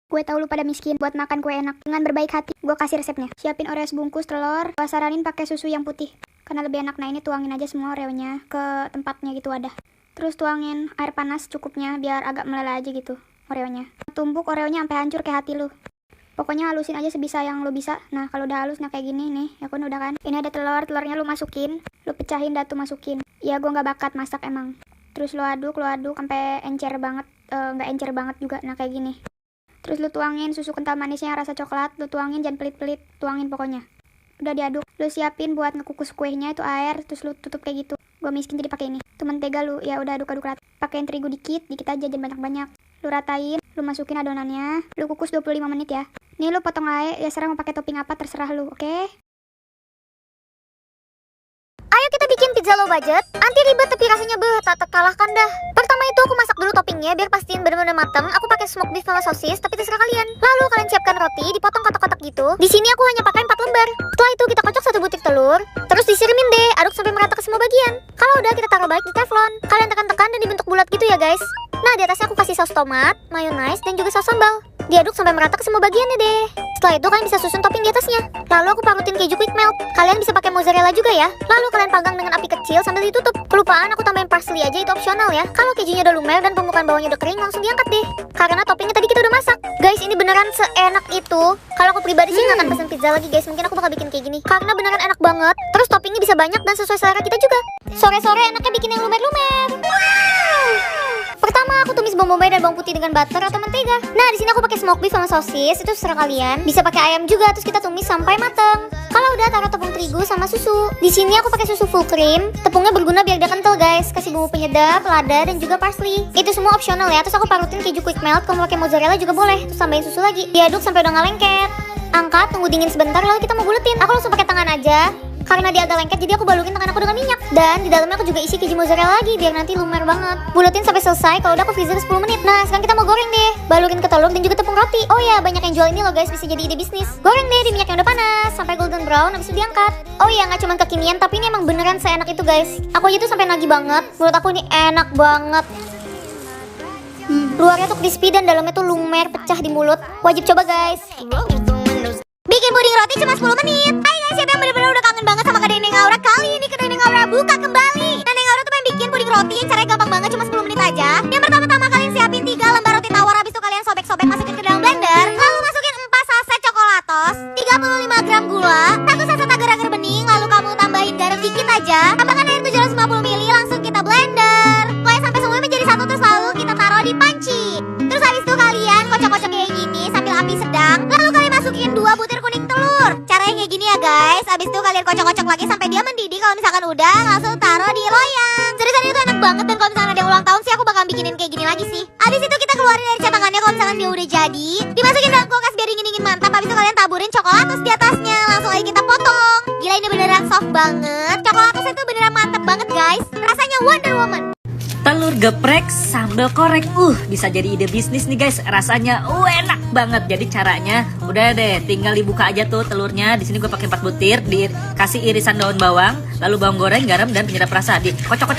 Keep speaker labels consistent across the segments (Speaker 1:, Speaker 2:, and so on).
Speaker 1: Gue tahu lu pada miskin, buat makan kue enak. Dengan berbaik hati, gue kasih resepnya. Siapin Oreo sebungkus telur, gue saranin pakai susu yang putih. Karena lebih enak. Nah ini tuangin aja semua Oreonya ke tempatnya gitu wadah. Terus tuangin air panas cukupnya biar agak meleleh aja gitu Oreonya. Tumbuk Oreonya sampai hancur kayak hati lu. Pokoknya halusin aja sebisa yang lu bisa. Nah kalau udah halus, nah kayak gini nih, ya kan udah kan. Ini ada telurnya lu masukin, lu pecahin dah tuh masukin. Ya gue nggak bakat masak emang. Terus lu aduk sampai encer banget, nggak encer banget juga. Nah kayak gini. Terus lu tuangin susu kental manisnya rasa coklat, lu tuangin jangan pelit-pelit, tuangin pokoknya. Udah diaduk, lu siapin buat ngekukus kuenya itu air, terus lu tutup kayak gitu. Gue miskin jadi pakai ini. Tuh mentega lu, ya udah aduk rata. Pakein terigu dikit aja, jangan banyak-banyak. Lu ratain, lu masukin adonannya, lu kukus 25 menit ya. Nih lu potong aja, ya serah mau pakai topping apa terserah lu, oke?
Speaker 2: Ayo kita bikin pizza low budget, anti ribet tapi rasanya tak terkalahkan dah. Pertama itu aku masak dulu toppingnya biar pastiin bener-bener mateng. Aku pakai smoked beef sama sosis, tapi terserah kalian. Lalu kalian siapkan roti, dipotong kotak-kotak gitu. Di sini aku hanya pakai 4 lembar. Setelah itu kita kocok 1 butir telur, terus disirimin deh, aduk sampai merata ke semua bagian. Kalau udah kita taruh balik di teflon. Kalian tekan-tekan dan dibentuk bulat gitu ya guys. Nah di atasnya aku kasih saus tomat, mayonaise, dan juga saus sambal. Diaduk sampai merata ke semua bagiannya deh. Setelah itu kalian bisa susun topping di atasnya. Lalu aku parutin keju quick melt. Kalian bisa pakai mozzarella juga ya. Lalu kalian panggang dengan api kecil sambil ditutup. Kelupaan aku tambahin parsley aja, itu opsional ya. Kalau kejunya udah lumer dan permukaan bawahnya udah kering, langsung diangkat deh. Karena toppingnya tadi kita udah masak. Guys, ini beneran seenak itu. Kalau aku pribadi sih nggak akan pesen pizza lagi guys. Mungkin aku bakal bikin kayak gini. Karena beneran enak banget. Terus toppingnya bisa banyak dan sesuai selera kita juga. Sore-sore enaknya bikin yang lumer-lumer. Pertama aku tumis bawang bombay dan bawang putih dengan butter atau mentega. Nah di sini aku pakai smoked beef sama sosis, itu terserah kalian. Bisa pakai ayam juga, terus kita tumis sampai mateng. Kalau udah taruh tepung terigu sama susu. Di sini aku pakai susu full cream. Tepungnya berguna biar dia kental guys. Kasih bumbu penyedap, lada dan juga parsley. Itu semua opsional ya. Terus aku parutin keju quick melt. Kalau pakai mozzarella juga boleh. Terus tambahin susu lagi. Diaduk sampai udah nggak lengket. Angkat, tunggu dingin sebentar lalu kita mau buletin. Aku langsung pakai tangan aja. Karena dia agak lengket jadi aku balurin tangan aku dengan minyak. Dan di dalamnya aku juga isi keju mozzarella lagi biar nanti lumer banget. Buletin sampai selesai, kalau udah aku freezer 10 menit. Nah sekarang kita mau goreng deh. Balurin ke telur dan juga tepung roti. Oh ya banyak yang jual ini loh guys, bisa jadi ide bisnis. Goreng deh di minyak yang udah panas sampai golden brown, habis itu diangkat. Oh iya nggak cuma kekinian tapi ini emang beneran seenak itu guys. Aku aja tuh sampai nagih banget. Menurut aku ini enak banget. Luarnya tuh crispy dan dalamnya tuh lumer pecah di mulut. Wajib coba guys. Bikin puding roti cuma 10 menit. Hai guys, siapa yang bener-bener udah kangen banget sama Kedai Neng Aura? Kali ini Kedai Neng Aura buka kembali. Nah Neng Aura tuh pengen bikin puding roti, caranya gampang banget, cuma 10 menit aja. Yang pertama-tama kalian siapin 3 lembar roti tawar. Habis itu kalian sobek-sobek masukin ke dalam blender. Lalu masukin 4 saset coklatos, 35 gram gula, 1 saset agar-agar bening. Lalu kamu tambahin garam dikit aja. Tambahkan air 750 ml, langsung kita blender. Pokoknya sampai semuanya menjadi satu, terus lalu kita taruh di panci. Terus habis itu kalian kocok-kocok kayak gini sambil api sedang. Lalu kalian masukin 2 butir kuning telur. Caranya kayak gini ya guys. Habis itu kalian kocok-kocok lagi sampai dia mendidih. Kalau misalkan udah, langsung taruh di loyang. Seriusan itu enak banget. Dan kalau misalkan ada yang ulang tahun sih aku bakal bikinin kayak gini lagi sih. Habis itu kita keluarin dari cetakannya. Kalau misalkan dia udah jadi, dimasukin dalam kulkas biar dingin-dingin mantap. Habis itu kalian taburin coklatos di atasnya. Langsung aja kita potong. Gila ini beneran soft banget. Coklatosnya itu beneran mantap banget guys. Rasanya Wonder Woman.
Speaker 3: Telur geprek sambal korek, bisa jadi ide bisnis nih guys. Rasanya enak banget. Jadi caranya udah deh, tinggal dibuka aja tuh telurnya. Di sini gue pakai 4 butir, dikasih irisan daun bawang, lalu bawang goreng, garam dan penyedap rasa. Dikocok.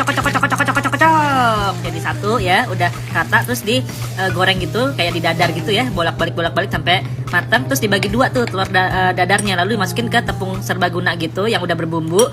Speaker 3: Jadi satu ya, udah rata. Terus digoreng gitu, kayak didadar gitu ya, bolak-balik sampai matang. Terus dibagi 2 tuh telur dadarnya, lalu dimasukin ke tepung serbaguna gitu yang udah berbumbu.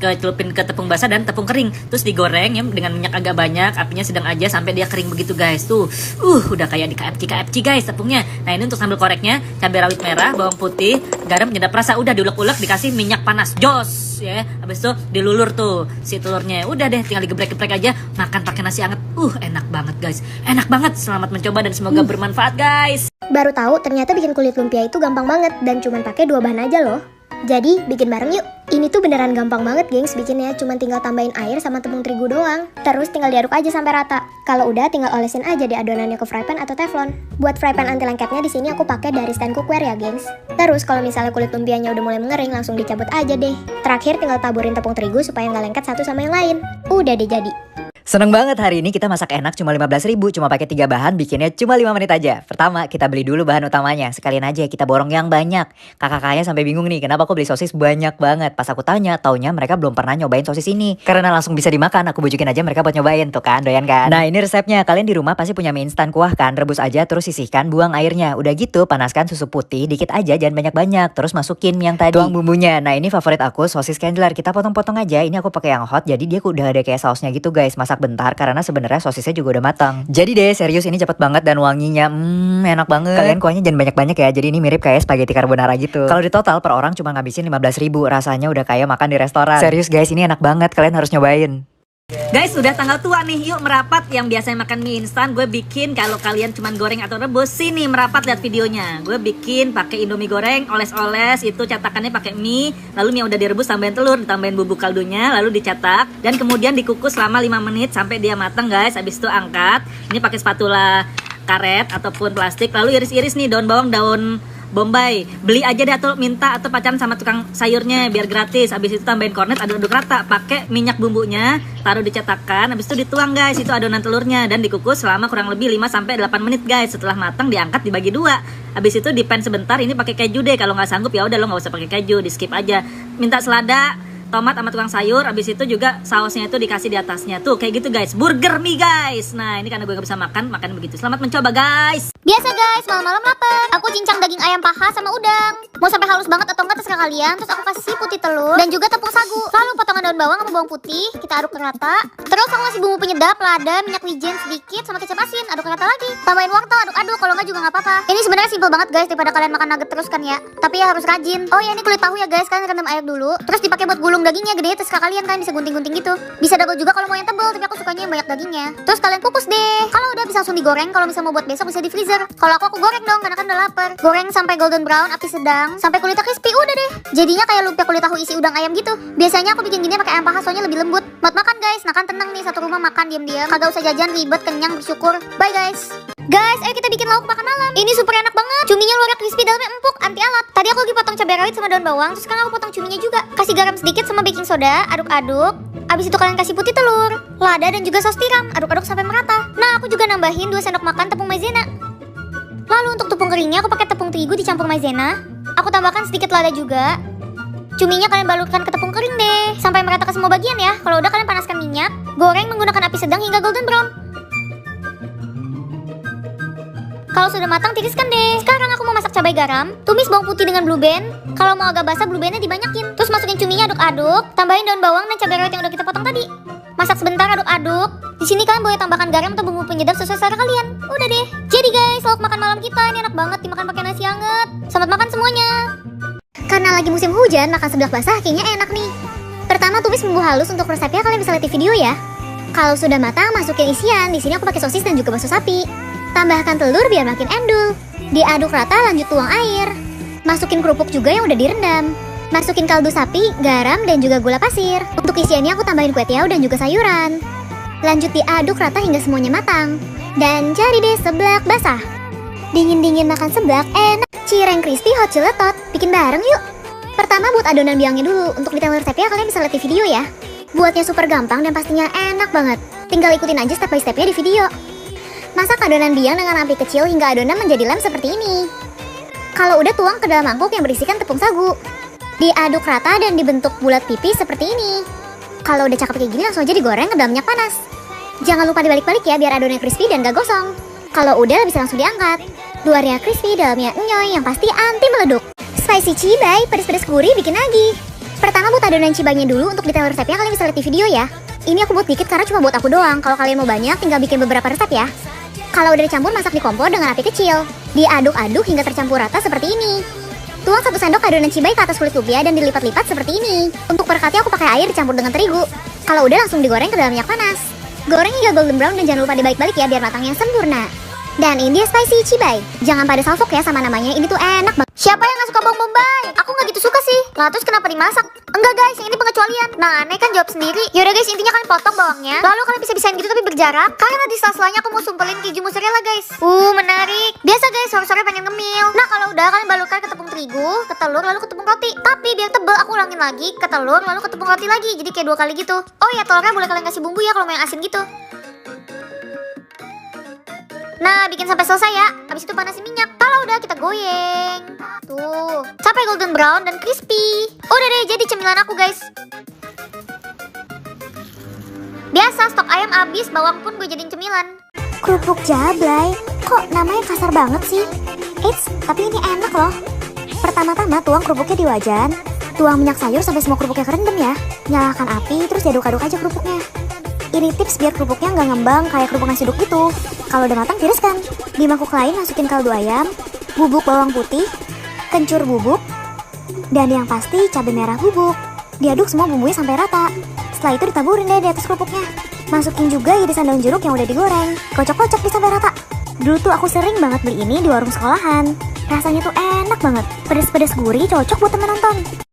Speaker 3: Celupin ke tepung basah dan tepung kering, terus digoreng ya dengan minyak agak banyak, apinya sedang aja sampai dia kering begitu guys. Tuh udah kayak di KFC guys tepungnya. Nah ini untuk sambal koreknya, cabai rawit merah, bawang putih, garam, penyedap rasa. Udah diulek-ulek, dikasih minyak panas jos ya. Habis itu dilulur tuh si telurnya. Udah deh tinggal digeprek-geprek aja, makan pakai nasi hangat. Enak banget guys, enak banget. Selamat mencoba dan semoga bermanfaat guys.
Speaker 2: Baru tahu ternyata bikin kulit lumpia itu gampang banget dan cuma pakai 2 bahan aja loh. Jadi bikin bareng yuk. Ini tuh beneran gampang banget gengs bikinnya. Cuma tinggal tambahin air sama tepung terigu doang. Terus tinggal diaduk aja sampai rata. Kalau udah tinggal olesin aja di adonannya ke fry pan atau teflon. Buat fry pan anti lengketnya di sini aku pakai dari stand cookware ya gengs. Terus kalau misalnya kulit lumpianya udah mulai mengering, langsung dicabut aja deh. Terakhir tinggal taburin tepung terigu supaya nggak lengket satu sama yang lain. Udah deh jadi.
Speaker 4: Seneng banget hari ini kita masak enak cuma 15.000, cuma pakai 3 bahan, bikinnya cuma 5 menit aja. Pertama, kita beli dulu bahan utamanya, sekalian aja kita borong yang banyak. Kakak-kakaknya sampai bingung nih, kenapa aku beli sosis banyak banget. Pas aku tanya, taunya mereka belum pernah nyobain sosis ini. Karena langsung bisa dimakan, aku bujukin aja mereka buat nyobain. Tuh kan, doyan kan? Nah ini resepnya, kalian di rumah pasti punya mie instan kuah kan? Rebus aja, terus sisihkan, buang airnya. Udah gitu, panaskan susu putih, dikit aja, jangan banyak-banyak. Terus masukin mie yang tadi, tuang bumbunya. Nah ini favorit aku, sosis Candler. Kita potong-potong aja, ini aku pakai yang hot, jadi dia udah ada kayak sausnya gitu guys. Masak bentar, karena sebenarnya sosisnya juga udah matang. Jadi deh serius ini cepet banget dan wanginya enak banget. Kalian kuahnya jangan banyak-banyak ya. Jadi ini mirip kayak spaghetti carbonara gitu. Kalau di total per orang cuma ngabisin 15.000. Rasanya udah kayak makan di restoran. Serius guys, ini enak banget. Kalian harus nyobain.
Speaker 3: Guys, udah tanggal tua nih, yuk merapat. Yang biasanya makan mie instan, gue bikin kalau kalian cuma goreng atau rebus. Sini merapat, lihat videonya. Gue bikin pakai Indomie goreng, oles-oles, itu cetakannya pakai mie, lalu mie yang udah direbus tambahin telur, ditambahin bubuk kaldunya, lalu dicetak dan kemudian dikukus selama 5 menit sampai dia matang guys. Habis itu angkat. Ini pakai spatula karet ataupun plastik, lalu iris-iris nih daun bawang, daun bombay. Beli aja deh atau minta atau pacaran sama tukang sayurnya biar gratis. Habis itu tambahin kornet, aduk-aduk rata, pakai minyak bumbunya, taruh di cetakan, habis itu dituang guys, itu adonan telurnya dan dikukus selama kurang lebih 5 sampai 8 menit guys. Setelah matang diangkat dibagi 2. Habis itu dipen sebentar, ini pakai keju deh. Kalau nggak sanggup ya udah lo nggak usah pakai keju, di skip aja. Minta selada, tomat sama tukang sayur, habis itu juga sausnya itu dikasih di atasnya. Tuh kayak gitu guys, burger mie guys. Nah ini karena gue gak bisa makan begitu. Selamat mencoba guys.
Speaker 2: Biasa guys, malam-malam lapar. Aku cincang daging ayam paha sama udang. Mau sampai halus banget atau enggak terserah kalian. Terus aku kasih putih telur dan juga tepung sagu. Lalu potongan daun bawang sama bawang putih kita aduk rata. Terus aku kasih bumbu penyedap, lada, minyak wijen sedikit sama kecap asin. Aduk rata lagi. Tambahin wortel, aduk-aduk. Kalau enggak juga nggak apa-apa. Ini sebenarnya simple banget guys daripada kalian makan nugget terus kan ya. Tapi ya harus rajin. Oh ya ini kulit tahu ya guys, kalian rendam air dulu. Terus dipakai buat gulung dagingnya gede. Terserah kalian kan bisa gunting-gunting gitu. Bisa double juga kalau mau yang tebel, tapi aku sukanya yang banyak dagingnya. Terus kalian kukus deh. Kalau udah bisa langsung digoreng. Kalau misalnya mau buat besok bisa di freezer. Kalau aku goreng dong karena kan udah lapar. Goreng sampai golden brown, api sedang, sampai kulitnya crispy, udah deh. Jadinya kayak lumpia kulit tahu isi udang ayam gitu. Biasanya aku bikin gini pakai ayam paha soalnya lebih lembut. Buat makan guys, nah kan tenang nih satu rumah makan diam-diam. Kagak usah jajan ribet, kenyang bersyukur. Bye guys. Guys, ayo kita bikin lauk makan malam. Ini super enak banget. Cuminya luarnya crispy, dalamnya empuk, anti alat. Tadi aku lagi potong cabai rawit sama daun bawang, terus sekarang aku potong cuminya juga. Kasih garam sedikit sama baking soda, aduk-aduk. Abis itu kalian kasih putih telur, lada dan juga saus tiram. Aduk-aduk sampai merata. Nah, aku juga nambahin 2 sendok makan tepung maizena. Lalu untuk tepung keringnya aku pakai tepung terigu dicampur maizena. Aku tambahkan sedikit lada juga. Cuminya kalian balurkan ke tepung kering deh sampai merata ke semua bagian ya. Kalau udah kalian panaskan minyak. Goreng menggunakan api sedang hingga golden brown. Kalau sudah matang tiriskan deh. Sekarang aku mau masak cabai garam. Tumis bawang putih dengan blue band. Kalau mau agak basah blue bandnya dibanyakin. Terus masukin cuminya, aduk-aduk. Tambahin daun bawang dan cabai rawit yang udah kita potong tadi. Masak sebentar, aduk-aduk. Di sini kalian boleh tambahkan garam atau bumbu penyedap sesuai selera kalian. Udah deh. Jadi guys, lauk makan malam kita ini enak banget dimakan pakai nasi hangat. Selamat makan semuanya. Karena lagi musim hujan, makan sebelah basah kayaknya enak nih. Pertama tumis bumbu halus, untuk resepnya kalian bisa lihat di video ya. Kalau sudah matang, masukin isian. Di sini aku pakai sosis dan juga bakso sapi. Tambahkan telur biar makin endul. Diaduk rata, lanjut tuang air. Masukin kerupuk juga yang udah direndam. Masukin kaldu sapi, garam dan juga gula pasir. Untuk isiannya aku tambahin kue tiaw dan juga sayuran. Lanjut diaduk rata hingga semuanya matang. Dan cari deh seblak basah. Dingin-dingin makan seblak enak. Cireng crispy hot ciletot. Bikin bareng yuk. Pertama buat adonan biangnya dulu. Untuk detail resepnya kalian bisa lihat di video ya. Buatnya super gampang dan pastinya enak banget. Tinggal ikutin aja step by stepnya di video. Masak adonan biang dengan api kecil hingga adonan menjadi lem seperti ini. Kalau udah tuang ke dalam mangkuk yang berisikan tepung sagu. Diaduk rata dan dibentuk bulat tipis seperti ini. Kalau udah cakep kayak gini langsung aja digoreng ke dalam minyak panas. Jangan lupa dibalik-balik ya biar adonannya crispy dan gak gosong. Kalau udah bisa langsung diangkat. Luarnya crispy, dalamnya enyoy yang pasti anti meleduk. Spicy cibai, pedes-pedes gurih bikin lagi. Pertama buat adonan cibainya dulu, untuk detail resepnya kalian bisa lihat di video ya. Ini aku buat dikit karena cuma buat aku doang. Kalau kalian mau banyak tinggal bikin beberapa resep ya. Kalau udah dicampur, masak di kompor dengan api kecil. Diaduk-aduk hingga tercampur rata seperti ini. Tuang 1 sendok adonan cibai ke atas kulit lumpia dan dilipat-lipat seperti ini. Untuk perekatnya aku pakai air dicampur dengan terigu. Kalau udah langsung digoreng ke dalam minyak panas. Goreng hingga golden brown dan jangan lupa dibalik-balik ya biar matangnya sempurna. Dan ini dia spicy cibai. Jangan pada salfok ya sama namanya, ini tuh enak banget. Siapa yang gak suka bawang bombay? Aku gak gitu suka sih. Lah terus kenapa dimasak? Enggak guys, yang ini pengecualian. Nah aneh kan jawab sendiri. Yaudah guys, intinya kalian potong bawangnya, lalu kalian bisa-bisain gitu tapi berjarak, karena di sela-selanya aku mau sumpelin keju mozzarella guys. Menarik. Biasa guys, sore-sore pengen ngemil. Nah kalau udah, kalian balurkan ke tepung terigu, ke telur, lalu ke tepung roti. Tapi biar tebel, aku ulangin lagi ke telur, lalu ke tepung roti lagi. Jadi kayak 2 kali gitu. Oh ya, telurnya boleh kalian kasih bumbu ya kalau mau yang asin gitu. Nah, bikin sampai selesai ya. Habis itu panasin minyak. Kalau udah, kita goyeng. Tuh, sampai golden brown dan crispy. Udah deh, jadi cemilan aku guys. Biasa, stok ayam habis, bawang pun gue jadiin cemilan.
Speaker 5: Kerupuk jablay, kok namanya kasar banget sih? Eits, tapi ini enak loh. Pertama-tama tuang kerupuknya di wajan, tuang minyak sayur sampai semua kerupuknya kerendam ya. Nyalakan api, terus diaduk-aduk aja kerupuknya. Ini tips biar kerupuknya nggak ngembang kayak kerupuk nasi uduk gitu. Kalau udah matang tiriskan. Di mangkuk lain masukin kaldu ayam, bubuk bawang putih, kencur bubuk, dan yang pasti cabai merah bubuk. Diaduk semua bumbunya sampai rata. Setelah itu ditaburin deh di atas kerupuknya. Masukin juga irisan daun jeruk yang udah digoreng. Kocok-kocok nih sampai rata. Dulu tuh aku sering banget beli ini di warung sekolahan. Rasanya tuh enak banget. Pedes-pedes gurih, cocok buat temen nonton.